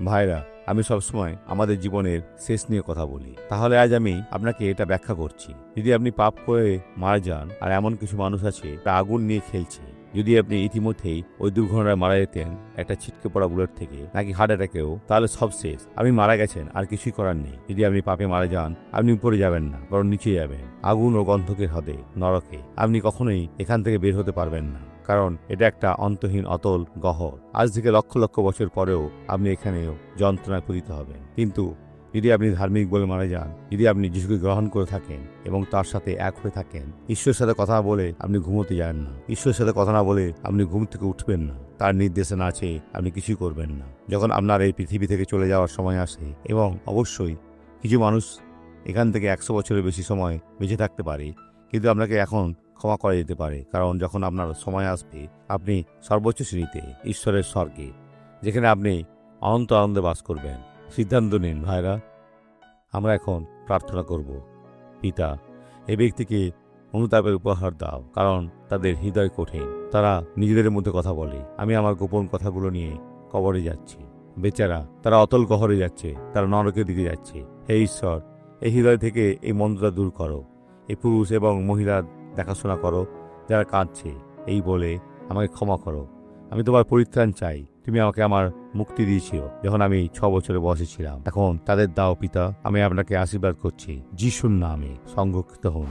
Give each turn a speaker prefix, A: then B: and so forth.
A: ভাইরা, আমি সবসময় আমাদের জীবনের শেষ নিয়ে কথা বলি। তাহলে আজ আমি আপনাকে এটা ব্যাখ্যা করছি। যদি আপনি পাপ করে মারা যান, আর এমন কিছু মানুষ আছে তা আগুন নিয়ে খেলছে, যদি আপনি ইতিমধ্যেই ওই দুর্ঘটনায় মারা যেতেন একটা ছিটকে পড়া বুলেট থেকে, নাকি হার্ট অ্যাটাকেও, তাহলে সব শেষ। আপনি মারা গেছেন, আর কিছুই করার নেই। যদি আপনি পাপে মারা যান, আপনি উপরে যাবেন না, বরং নিচে যাবেন, আগুন ও গন্ধকের হ্রদে, নরকে। আপনি কখনোই এখান থেকে বের হতে পারবেন না, কারণ এটা একটা অন্তহীন অতল গহ্বর। আজ থেকে লক্ষ লক্ষ বছর পরেও আপনি এখানেও যন্ত্রণায় পতিত হবেন। কিন্তু যদি আপনি ধার্মিক বলে মারা যান, যদি আপনি যিশুকে গ্রহণ করে থাকেন এবং তার সাথে এক হয়ে থাকেন, ঈশ্বরের সাথে কথা বলে আপনি ঘুমোতে যান না, ঈশ্বরের সাথে কথা না বলে আপনি ঘুম থেকে উঠবেন না, তার নির্দেশে না চেয়ে আপনি কিছুই করবেন না। যখন আপনার এই পৃথিবী থেকে চলে যাওয়ার সময় আসে, এবং অবশ্যই কিছু মানুষ এখান থেকে 100 বছরের বেশি সময় বেঁচে থাকতে পারে, কিন্তু আপনাকে এখন ক্ষমা করা যেতে পারে, কারণ যখন আপনার সময় আসবে, আপনি সর্বোচ্চ শ্রেণীতে, ঈশ্বরের স্বর্গে, যেখানে আপনি অনন্ত আনন্দে বাস করবেন। সিদ্ধান্ত নিন ভাইরা। আমরা এখন প্রার্থনা করব। পিতা, এই ব্যক্তিকে অনুতাপের উপহার দাও, কারণ তাদের হৃদয় কঠিন। তারা নিজেদের মধ্যে কথা বলে, আমি আমার গোপন কথাগুলো নিয়ে কবরে যাচ্ছি। বেচারা, তারা অতল গহরে যাচ্ছে, তারা নরকের দিকে যাচ্ছে। হে ঈশ্বর, এই হৃদয় থেকে এই মন্ত্রটা দূর করো। এই পুরুষ এবং মহিলা দেখাশোনা করো যারা কাঁদছে, এই বলে আমাকে ক্ষমা করো। আমি তোমার পরিত্রাণ চাই। তুমি আমাকে আমার মুক্তি দিয়েছিল যখন আমি 6 বছরের বয়সে ছিলাম। এখন তাদের দাও পিতা। আমি আপনাকে আশীর্বাদ করছি। যিশুর নামে সংরক্ষিত হন।